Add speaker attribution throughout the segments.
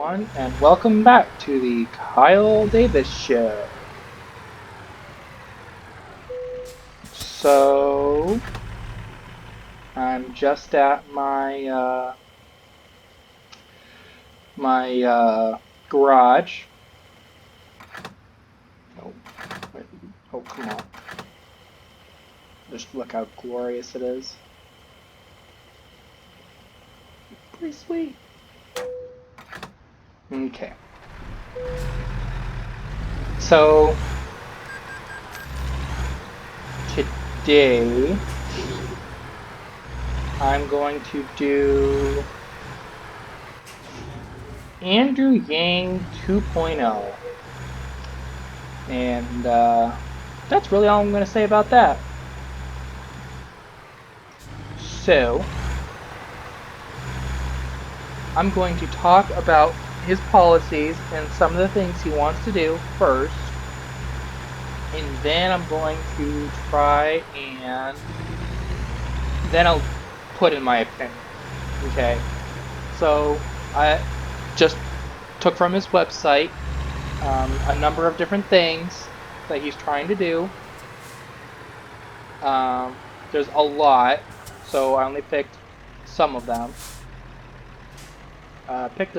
Speaker 1: everyone, and welcome back to the Kyle Davis Show. So, I'm just at my garage. Oh, wait, oh, come on! Just look how glorious it is. Pretty sweet. Okay. So today I'm going to do Andrew Yang 2.0. And that's really all I'm going to say about that. So, I'm going to talk about his policies and some of the things he wants to do first. And then I'm going to try and then I'll put in my opinion. Okay? So, I just took from his website a number of different things that he's trying to do. There's a lot, so I only picked some of them. Picked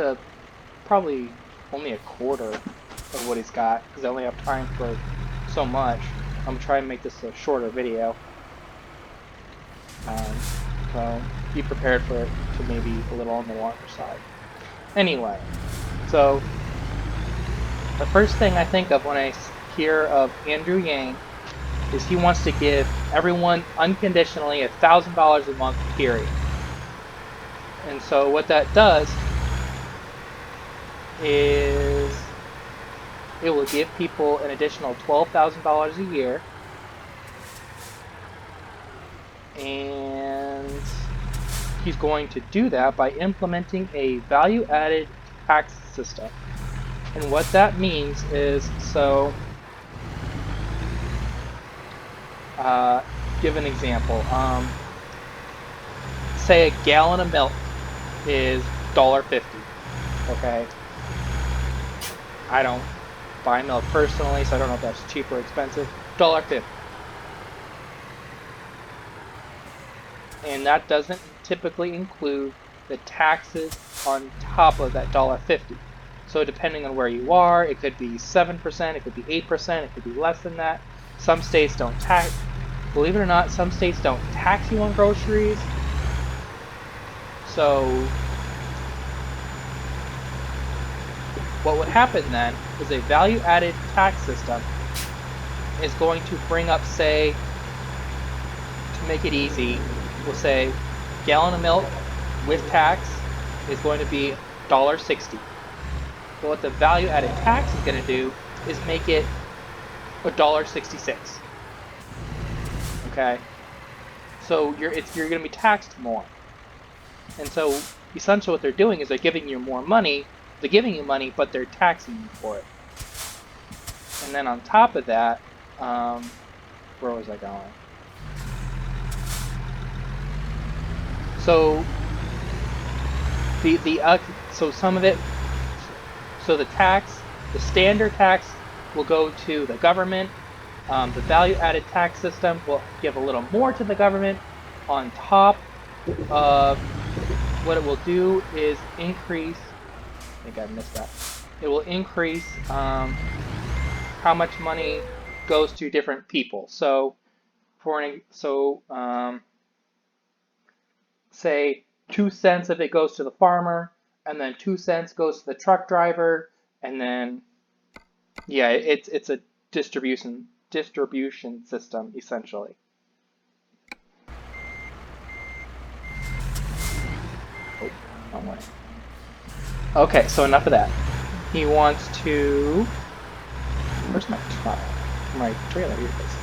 Speaker 1: probably only a quarter of what he's got because I only have time for so much. I'm gonna try and make this a shorter video. So be prepared for it to maybe a little on the longer side. Anyway, so the first thing I think of when I hear of Andrew Yang is he wants to give everyone unconditionally $1,000 a month, period. And so what that does is it will give people an additional $12,000 a year, and he's going to do that by implementing a value-added tax system. And what that means is, so give an example. Say a gallon of milk is $1.50. Okay. I don't buy milk personally, so I don't know if that's cheap or expensive. $1.50. And that doesn't typically include the taxes on top of that $1.50. So depending on where you are, it could be 7%, it could be 8%, it could be less than that. Some states don't tax, believe it or not, some states don't tax you on groceries. So what would happen then is a value-added tax system is going to bring up, say, to make it easy, we'll say gallon of milk with tax is going to be $1.60. But what the value-added tax is going to do is make it $1.66. Okay, so you're going to be taxed more. And so essentially what they're doing is they're giving you more money. They're giving you money, but they're taxing you for it. And then on top of that, where was I going? So so some of it, so the standard tax will go to the government. The value-added tax system will give a little more to the government. On top of what it will do is increase. I think I missed that. It will increase how much money goes to different people. So, say 2 cents of it goes to the farmer, and then 2 cents goes to the truck driver, and then yeah, it's a distribution system essentially. Oh, wrong way. Okay, so enough of that. He wants to. Where's my truck? My trailer? Here it is.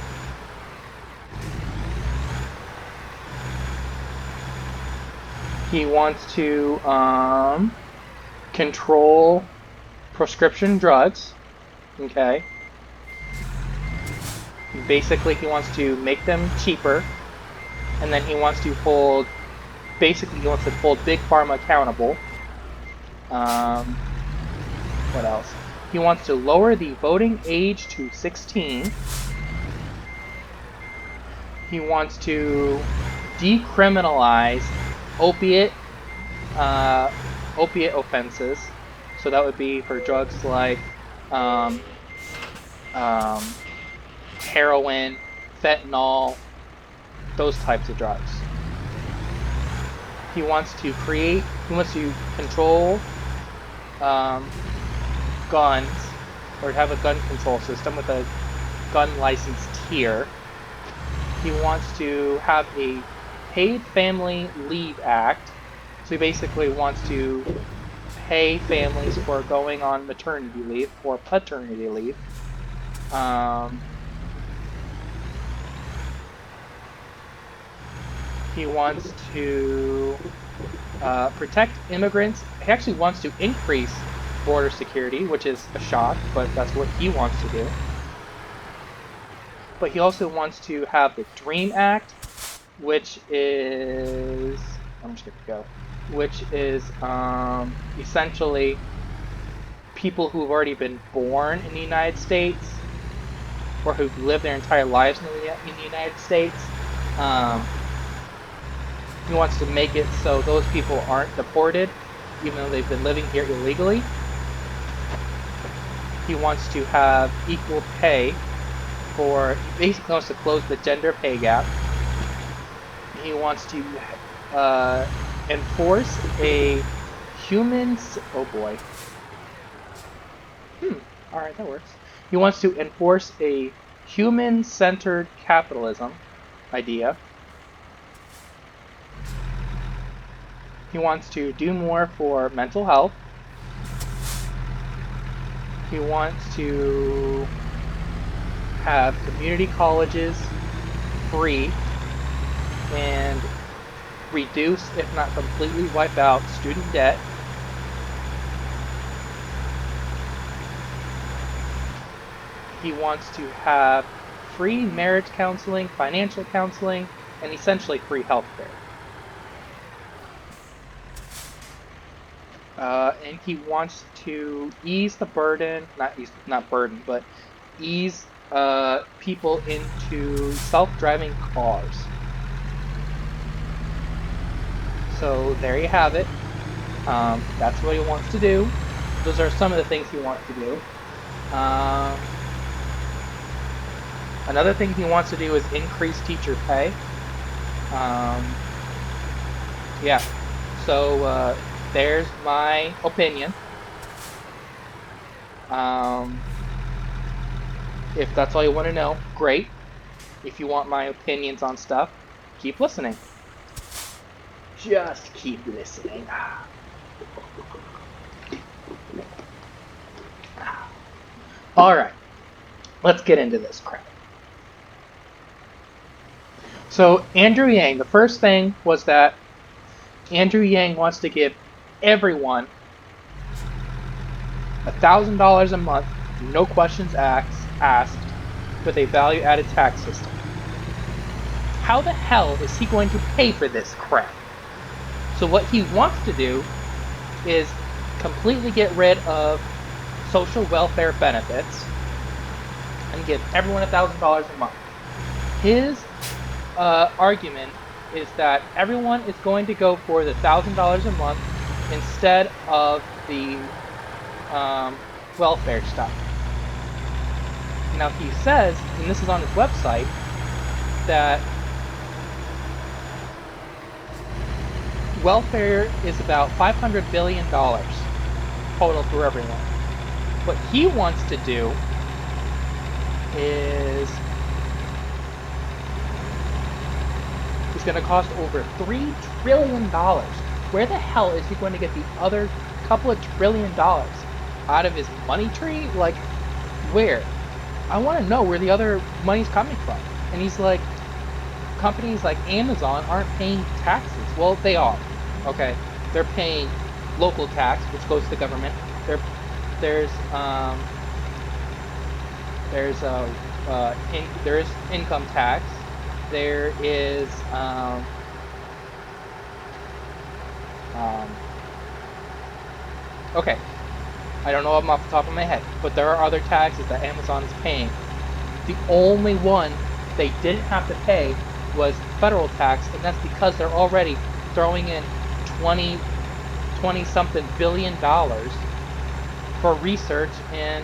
Speaker 1: He wants to control prescription drugs. Okay. Basically, he wants to make them cheaper, and then he wants to basically he wants to hold Big Pharma accountable. What else? He wants to lower the voting age to 16. He wants to decriminalize opiate offenses. So that would be for drugs like heroin, fentanyl, those types of drugs. He wants to control guns, or have a gun control system with a gun license tier. He wants to have a paid family leave act. So he basically wants to pay families for going on maternity leave or paternity leave. He wants to protect immigrants. He actually wants to increase border security, which is a shock, but that's what he wants to do. But he also wants to have the DREAM Act, which is, I'm just gonna go, which is essentially people who've already been born in the United States or who've lived their entire lives in the United States. He wants to make it so those people aren't deported, even though they've been living here illegally. He wants to have equal pay for, he basically wants to close the gender pay gap. He wants to enforce a oh boy. Alright, that works. He wants to enforce a human-centered capitalism idea. He wants to do more for mental health. He wants to have community colleges free and reduce, if not completely wipe out, student debt. He wants to have free marriage counseling, financial counseling, and essentially free healthcare. And he wants to ease the burden, but ease people into self-driving cars. So there you have it. That's what he wants to do. Those are some of the things he wants to do. Another thing he wants to do is increase teacher pay. Yeah, so there's my opinion. If that's all you want to know, great. If you want my opinions on stuff, keep listening. Just keep listening. Alright, let's get into this crap. So Andrew Yang, the first thing was that Andrew Yang wants to give everyone $1,000 a month, no questions asked, with a value-added tax system. How the hell is he going to pay for this crap? So what he wants to do is completely get rid of social welfare benefits and give everyone $1,000 a month. His argument is that everyone is going to go for the $1,000 a month instead of the welfare stuff. Now he says, and this is on his website, that welfare is about $500 billion total for everyone. What he wants to do is going to cost over $3 trillion. Where the hell is he going to get the other couple of $1 trillion? Out of his money tree? Like, where? I want to know where the other money's coming from. And he's like, companies like Amazon aren't paying taxes. Well, they are. Okay, they're paying local tax, which goes to the government. There's income tax. There is okay. I don't know them off the top of my head, but there are other taxes that Amazon is paying. The only one they didn't have to pay was federal tax, and that's because they're already throwing in 20 something billion dollars for research and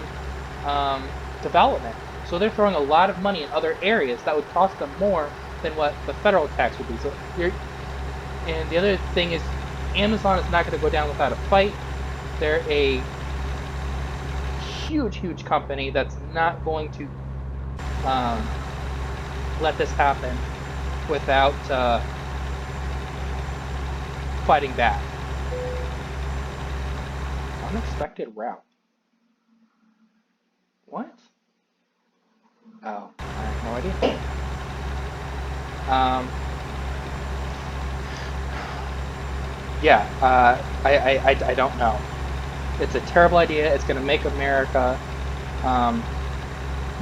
Speaker 1: development. So they're throwing a lot of money in other areas that would cost them more than what the federal tax would be. So and the other thing is, Amazon is not going to go down without a fight. They're a huge company that's not going to let this happen without fighting back. Unexpected route. What? Oh, I have no idea. Yeah, I don't know. It's a terrible idea. It's going to make America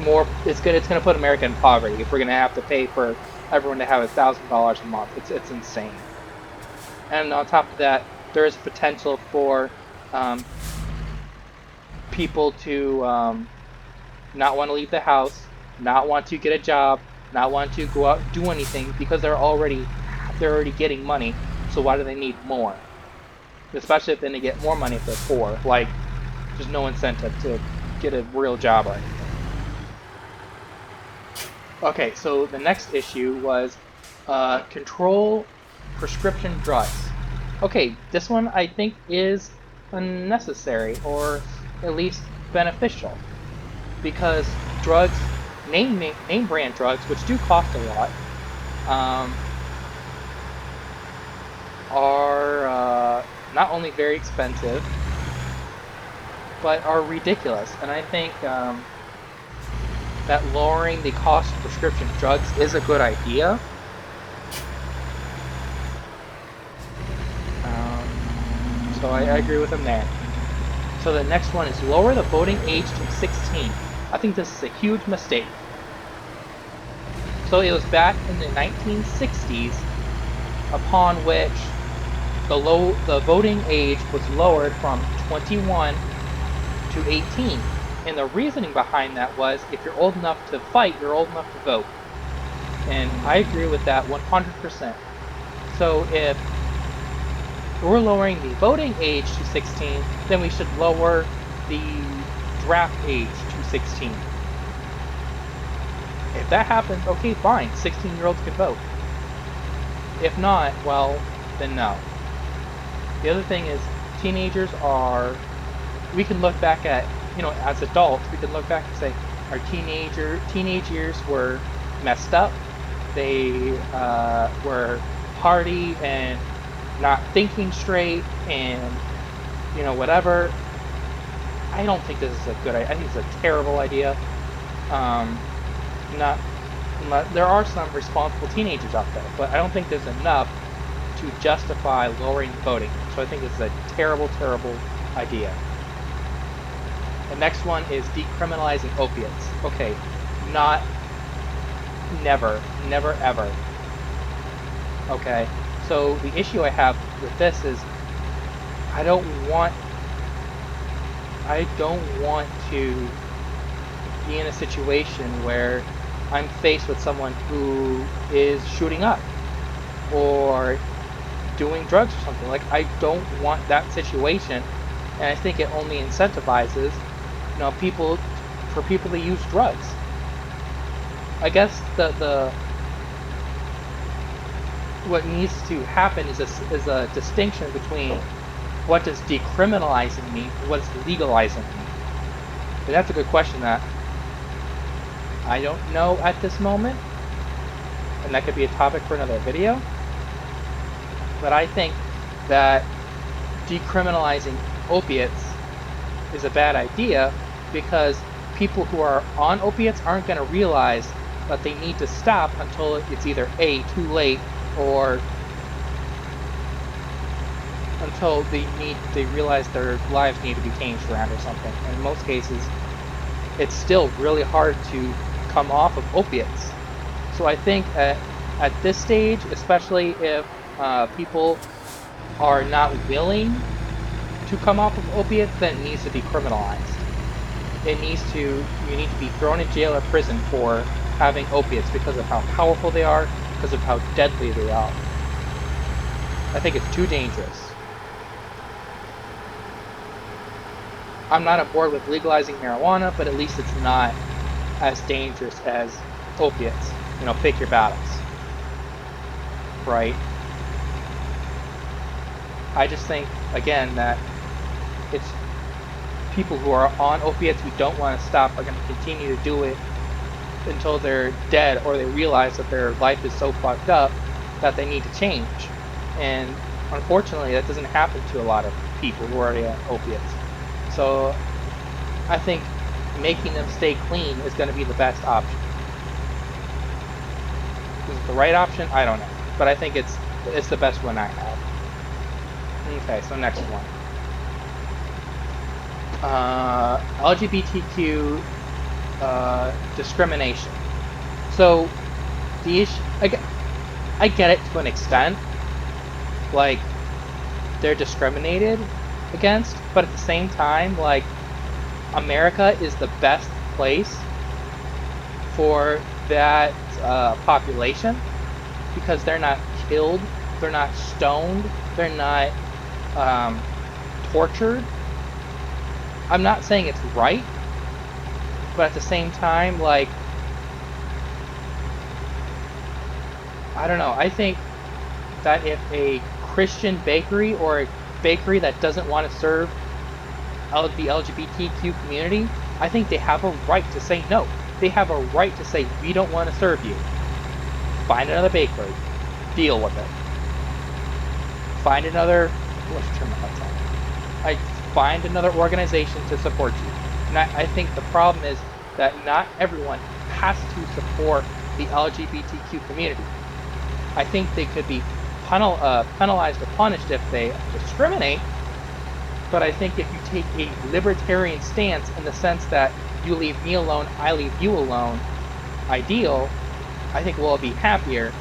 Speaker 1: more. It's gonna put America in poverty if we're going to have to pay for everyone to have $1,000 a month. It's insane. And on top of that, there is potential for people to not want to leave the house, not want to get a job, not want to go out and do anything because they're already getting money. So why do they need more? Especially if then they get more money if they're poor. Like, there's no incentive to get a real job or anything. Okay, so the next issue was control prescription drugs. Okay, this one I think is unnecessary, or at least beneficial, because drugs, name brand drugs, which do cost a lot, are not only very expensive, but are ridiculous. And I think that lowering the cost of prescription drugs is a good idea. So I agree with him there. So the next one is lower the voting age to 16. I think this is a huge mistake. So it was back in the 1960s upon which the voting age was lowered from 21 to 18. And the reasoning behind that was, if you're old enough to fight, you're old enough to vote. And I agree with that 100%. So if we're lowering the voting age to 16, then we should lower the draft age to 16. If that happens, okay, fine, 16-year-olds can vote. If not, well, then no. The other thing is, teenagers are, we can look back at, as adults, we can look back and say, our teenage years were messed up. They were hardy and not thinking straight and, whatever. I don't think this is a good idea. I think it's a terrible idea. There are some responsible teenagers out there, but I don't think there's enough to justify lowering voting. So I think this is a terrible idea. The next one is decriminalizing opiates. Okay, never ever. Okay, so the issue I have with this is I don't want to be in a situation where I'm faced with someone who is shooting up or doing drugs or something. Like, I don't want that situation, and I think it only incentivizes, people to use drugs. I guess what needs to happen is a distinction between what does decriminalizing mean and what is legalizing mean. And that's a good question that I don't know at this moment, and that could be a topic for another video. But I think that decriminalizing opiates is a bad idea because people who are on opiates aren't going to realize that they need to stop until it's either A, too late, or until they realize their lives need to be changed around or something. And in most cases, it's still really hard to come off of opiates. So I think at this stage, especially if people are not willing to come off of opiates, then it needs to be criminalized. You need to be thrown in jail or prison for having opiates because of how powerful they are, because of how deadly they are. I think it's too dangerous. I'm not on board with legalizing marijuana, but at least it's not as dangerous as opiates. Pick your battles. Right? I just think, again, that it's people who are on opiates who don't want to stop are going to continue to do it until they're dead, or they realize that their life is so fucked up that they need to change. And unfortunately, that doesn't happen to a lot of people who are already on opiates. So I think making them stay clean is going to be the best option. Is it the right option? I don't know. But I think it's the best one I have. Okay, so next one. LGBTQ discrimination. So the issue, I get it to an extent. Like, they're discriminated against, but at the same time, like, America is the best place for that population, because they're not killed, they're not stoned, they're not tortured. I'm not saying it's right, but at the same time, like, I don't know, I think that if a Christian bakery or a bakery that doesn't want to serve the LGBTQ community, I think they have a right to say no. They have a right to say, we don't want to serve you. Find another bakery. Deal with it. Find another... find another organization to support you. And I think the problem is that not everyone has to support the LGBTQ community. I think they could be penalized or punished if they discriminate, but I think if you take a libertarian stance in the sense that you leave me alone, I leave you alone, ideal, I think we'll all be happier.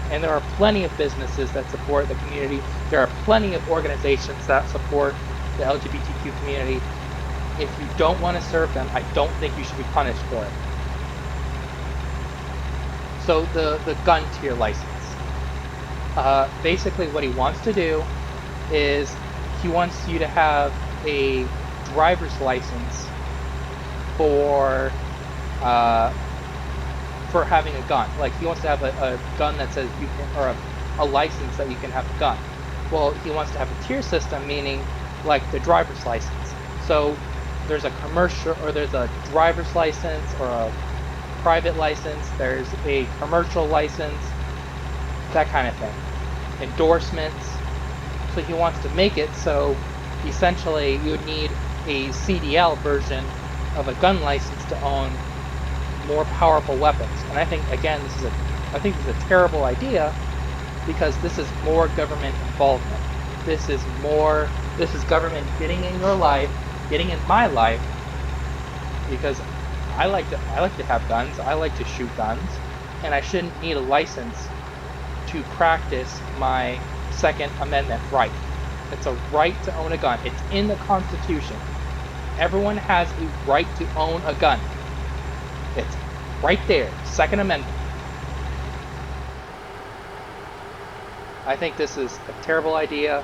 Speaker 1: And there are plenty of businesses that support the community. There are plenty of organizations that support the LGBTQ community. If you don't want to serve them, I don't think you should be punished for it. So the gun tier license. Basically what he wants to do is he wants you to have a driver's license for having a gun. Like, he wants to have a gun that says you can, or a license that you can have a gun. Well, he wants to have a tier system, meaning like the driver's license. So there's a commercial, or there's a driver's license or a private license, there's a commercial license, that kind of thing. Endorsements. So he wants to make it so essentially you would need a CDL version of a gun license to own more powerful weapons. And I think, again, this is a terrible idea, because this is more government involvement. This is government getting in your life, getting in my life, because I like to have guns, I like to shoot guns, and I shouldn't need a license to practice my Second Amendment right. It's a right to own a gun. It's in the Constitution. Everyone has a right to own a gun. It's right there, Second Amendment. I think this is a terrible idea.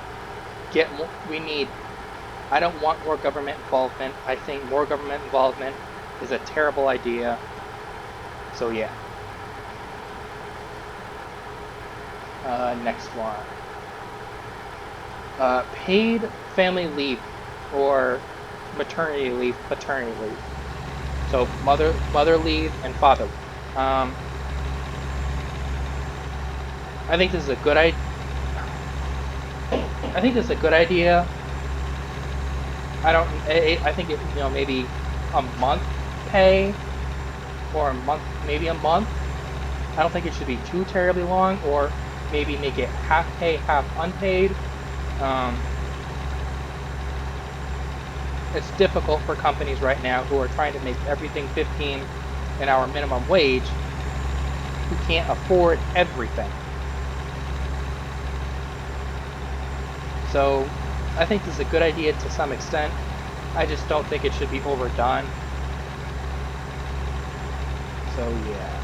Speaker 1: I don't want more government involvement. I think more government involvement is a terrible idea. So yeah. Next one. Paid family leave, or maternity leave, paternity leave. So mother leave and father leave. I think this is a good idea. I think this is a good idea. I think it, maybe a month pay, or maybe a month. I don't think it should be too terribly long, or maybe make it half pay, half unpaid. It's difficult for companies right now who are trying to make everything 15 an hour minimum wage, who can't afford everything. So I think this is a good idea to some extent. I just don't think it should be overdone. So yeah.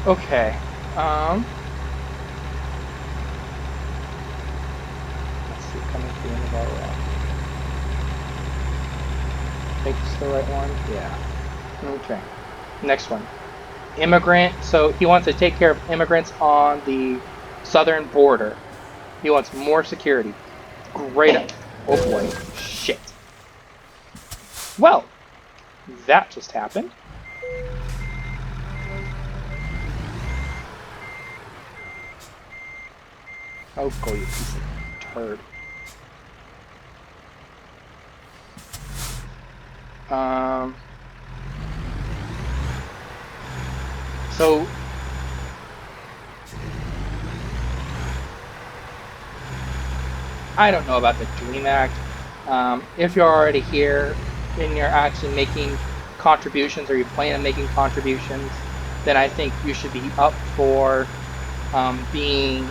Speaker 1: Okay. Let's see, coming to the end of our round. I think this is the right one. Yeah. Okay. Next one. Immigrant. So he wants to take care of immigrants on the southern border. He wants more security. Great. Oh boy. Shit. Well, that just happened. Oh, go, you piece of turd. So I don't know about the DREAM Act. If you're already here and you're actually making contributions, or you plan on making contributions, then I think you should be up for being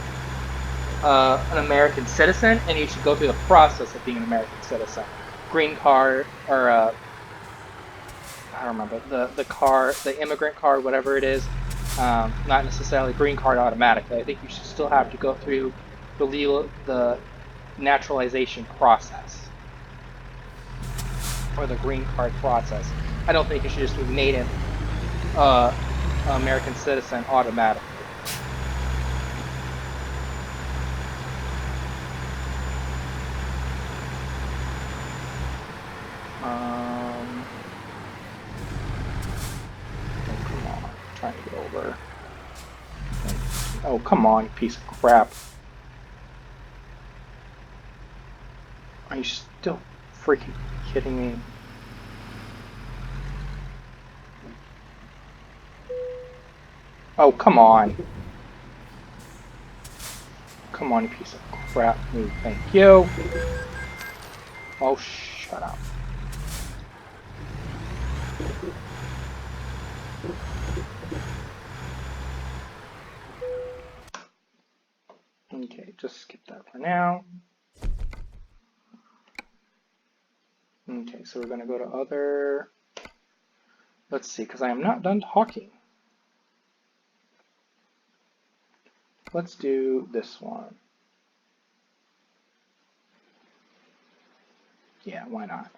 Speaker 1: an American citizen, and you should go through the process of being an American citizen. Green card, or I don't remember the immigrant card, whatever it is. Not necessarily green card automatically. I think you should still have to go through the naturalization process, or the green card process. I don't think you should just be made an American citizen automatically. Oh, come on. I'm trying to get over. Oh, come on, you piece of crap. Are you still freaking kidding me? Oh, come on. Come on, you piece of crap. Move, thank you. Oh, shut up. Okay, just skip that for now. Okay, so we're going to go to other. Let's see, because I am not done talking. Let's do this one. Yeah, why not?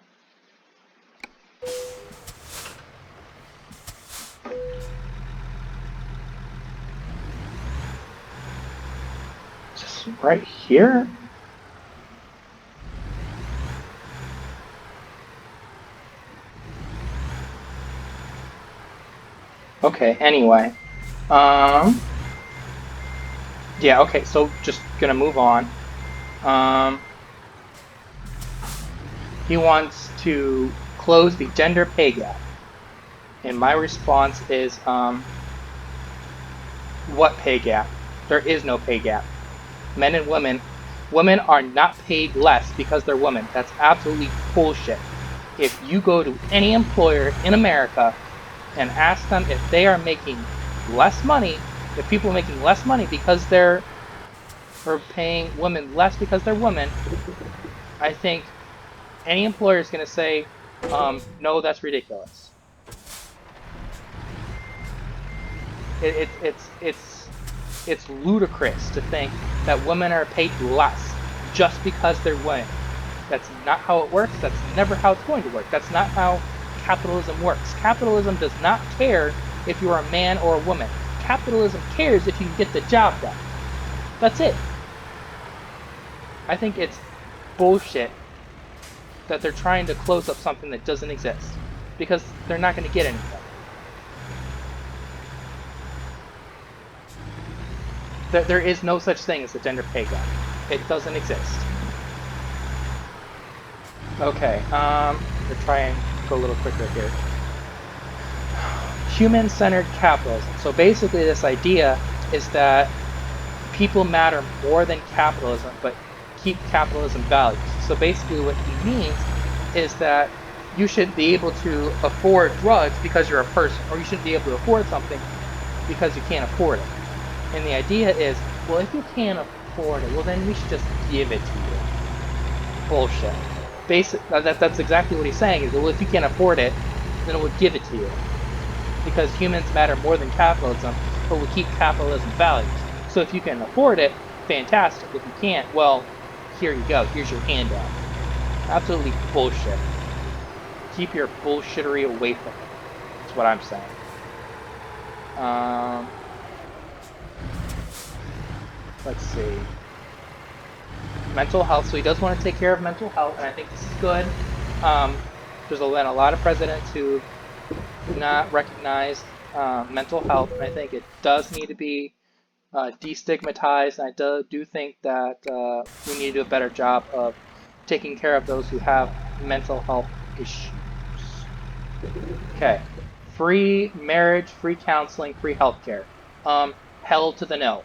Speaker 1: Just right here? Okay, anyway. Yeah, okay, so just gonna move on. He wants to close the gender pay gap. And my response is, what pay gap? There is no pay gap. Men and women are not paid less because they're women. That's absolutely bullshit. If you go to any employer in America and ask them if they are making less money, if people are making less money because they're or paying women less because they're women, I think any employer is going to say, no, that's ridiculous. It's ludicrous to think that women are paid less just because they're women. That's not how it works. That's never how it's going to work. That's not how capitalism works. Capitalism does not care if you're a man or a woman. Capitalism cares if you can get the job done. That's it. I think it's bullshit that they're trying to close up something that doesn't exist, because they're not going to get anything. There is no such thing as a gender pay gap. It doesn't exist. Okay, we'll try and go a little quicker here. Human-centered capitalism. So basically this idea is that people matter more than capitalism, but keep capitalism values. So basically what he means is that you should be able to afford drugs because you're a person, or you shouldn't be able to afford something because you can't afford it. And the idea is, well, if you can't afford it, well, then we should just give it to you. Bullshit. That's exactly what he's saying, is, well, if you can't afford it, then we'll give it to you. Because humans matter more than capitalism, but we keep capitalism values. So if you can afford it, fantastic. If you can't, well, here you go. Here's your handout. Absolutely bullshit. Keep your bullshittery away from it. That's what I'm saying. Let's see. Mental health. So he does want to take care of mental health, and I think this is good. There's been a lot of presidents who do not recognize mental health, and I think it does need to be destigmatized. And I do think that we need to do a better job of taking care of those who have mental health issues. Okay. Free marriage, free counseling, free healthcare. Hell to the no.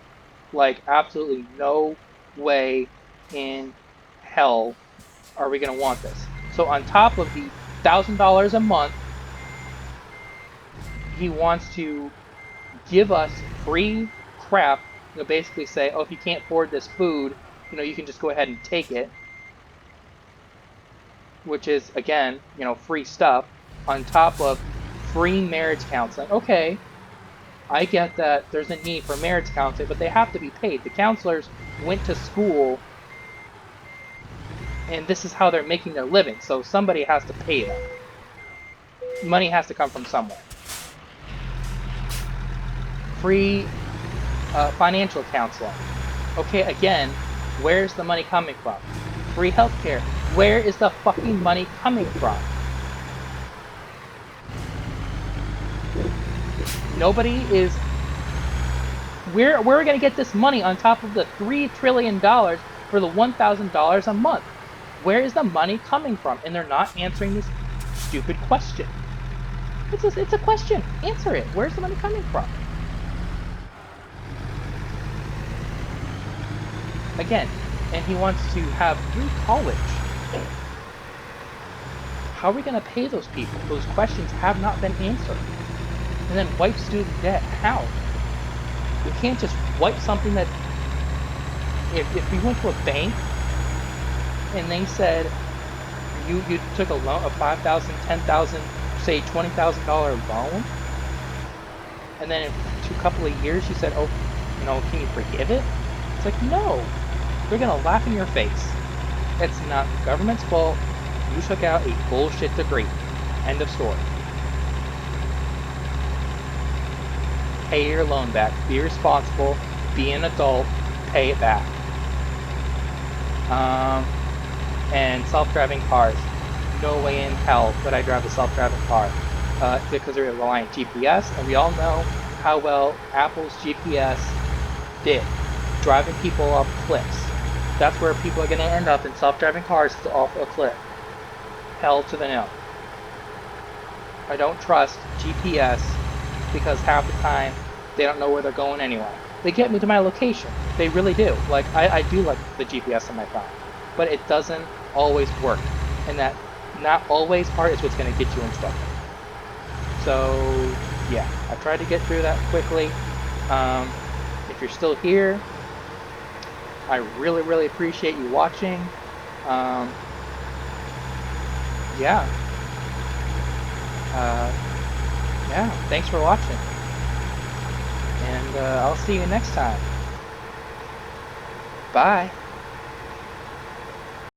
Speaker 1: Like, absolutely no way in hell are we going to want this. So on top of the $1,000 a month, he wants to give us free crap. Basically say, oh, if you can't afford this food, you can just go ahead and take it. Which is, again, free stuff. On top of free marriage counseling. Okay, I get that there's a need for marriage counseling, but they have to be paid. The counselors went to school, and this is how they're making their living. So somebody has to pay them. Money has to come from somewhere. Free financial counseling. Okay, again, where's the money coming from? Free healthcare. Where is the fucking money coming from? Nobody is... Where are we going to get this money on top of the $3 trillion for the $1,000 a month? Where is the money coming from? And they're not answering this stupid question. It's a question. Answer it. Where's the money coming from? Again, and he wants to have free college. How are we going to pay those people? Those questions have not been answered. And then wipe student debt. How? You can't just wipe something that... If we went to a bank and they said you took a loan of $5,000, $10,000, say $20,000 loan, and then in a couple of years you said, oh, can you forgive it? It's like, no. They're going to laugh in your face. It's not the government's fault. You took out a bullshit degree. End of story. Pay your loan back. Be responsible. Be an adult. Pay it back. And self-driving cars. No way in hell would I drive a self-driving car. Because they're relying on GPS, and we all know how well Apple's GPS did. Driving people off cliffs. That's where people are going to end up in self-driving cars, off a cliff. Hell to the no. I don't trust GPS because half the time they don't know where they're going anyway. They get me to my location. They really do. Like, I do like the GPS on my phone. But it doesn't always work. And that not always part is what's going to get you in trouble. So, yeah. I tried to get through that quickly. If you're still here, I really, really appreciate you watching. Yeah, thanks for watching. And I'll see you next time. Bye.